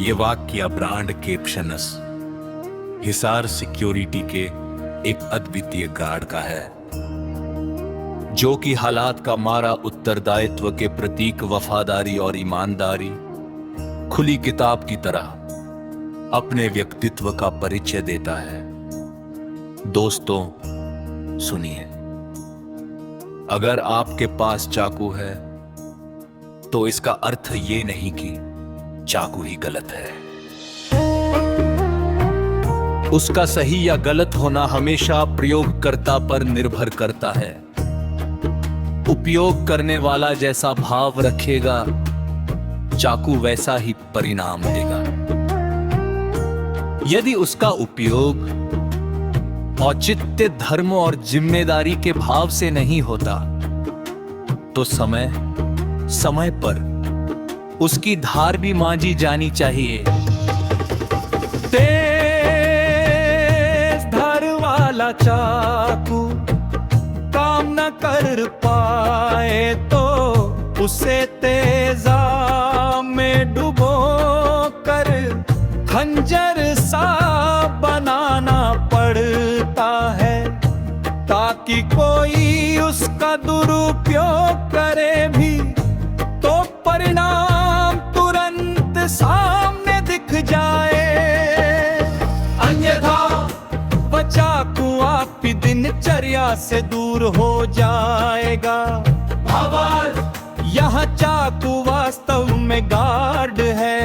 ये वाक्य brand कैप्शनस Hisar security के एक अद्वितीय गार्ड का है, जो कि हालात का मारा उत्तरदायित्व के प्रतीक वफादारी और ईमानदारी खुली किताब की तरह अपने व्यक्तित्व का परिचय देता है। दोस्तों सुनिए, अगर आपके पास चाकू है तो इसका अर्थ ये नहीं कि चाकू ही गलत है। उसका सही या गलत होना हमेशा प्रयोगकर्ता पर निर्भर करता है। उपयोग करने वाला जैसा भाव रखेगा, चाकू वैसा ही परिणाम देगा। यदि उसका उपयोग औचित्य, धर्म और जिम्मेदारी के भाव से नहीं होता, तो समय पर उसकी धार भी मांजी जानी चाहिए। तेज धार वाला चाकू काम न कर पाए तो उसे तेजा में डुबो कर खंजर सा बनाना पड़ता है, ताकि कोई उसका दुरुपयोग करे भी तो परिणाम तुरंत सामने दिख जाए। अन्यथा वह चाकू आपकी दिनचर्या से दूर हो जाएगा। यहाँ चाकू वास्तव में गार्ड है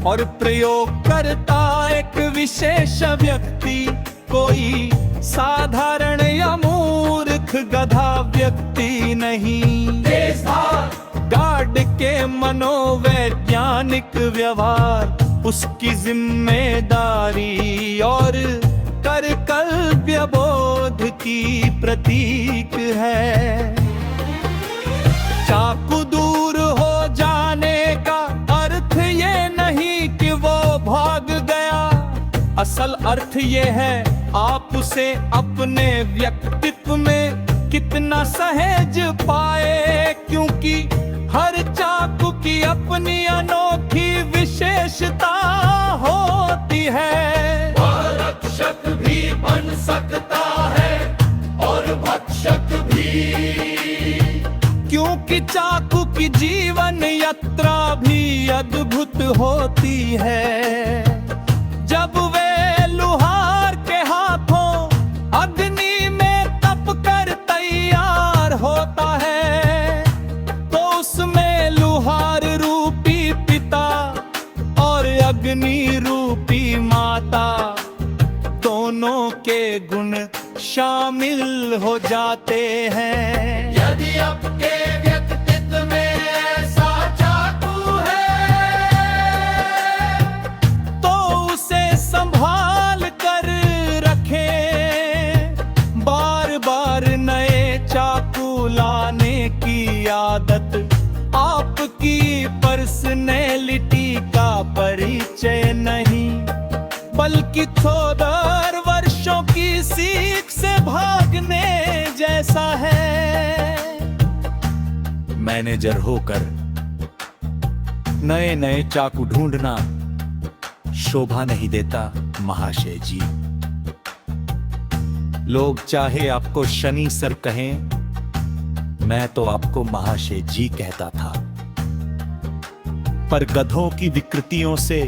और प्रयोग करता एक विशेष व्यक्ति, कोई साधारण या मूर्ख गधा व्यक्ति नहीं। गार्ड के मनोवैज्ञानिक व्यवहार उसकी जिम्मेदारी और कर्तव्य बोध की प्रतीक है। चाकू दूर हो जाने का अर्थ ये नहीं कि वो भाग गया। असल अर्थ ये है आप उसे अपने व्यक्तित्व में कितना सहज पाए, क्योंकि हर चाकू की अपनी अनोखी विशेषता होती है। वह रक्षक भी बन सकता है और भक्षक भी, क्योंकि चाकू की जीवन यात्रा भी अद्भुत होती है। जब वे लुहार के हाथों अग्नि में तप कर तैयार होता है, तो उसमें लुहार रूपी पिता और अग्नि रूपी माता दोनों के गुण शामिल हो जाते हैं। यदि आपके व्यक्तित्व में ऐसा चाकू है तो उसे संभाल कर रखें। बार बार नए चाकू लाने की आदत आपकी पर्सनैलिटी का परिचय नहीं, बल्कि थोड़े वर्षों की सीख से भागने जैसा है। मैनेजर होकर नए नए चाकू ढूंढना शोभा नहीं देता महाशय जी। लोग चाहे आपको शनि सर कहें, मैं तो आपको महाशय जी कहता था। पर गधों की विकृतियों से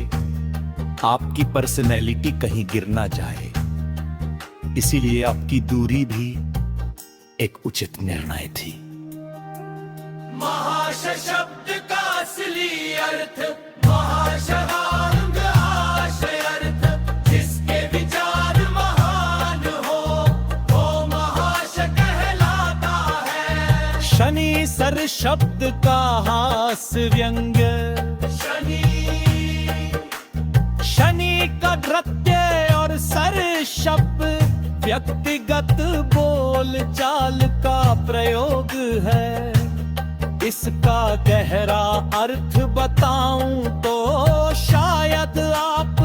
आपकी पर्सनैलिटी कहीं गिर ना जाए, इसीलिए आपकी दूरी भी एक उचित निर्णय थी। महाशय शब्द का असली अर्थ महाशयार्ग आशय अर्थ, जिसके विचार महान हो वो महाशय कहलाता है। शनि सर शब्द का हास्य व्यंग, शनि का नृत्य और सर शब्द व्यक्तिगत बोल चाल का प्रयोग है। इसका गहरा अर्थ बताऊं तो शायद आप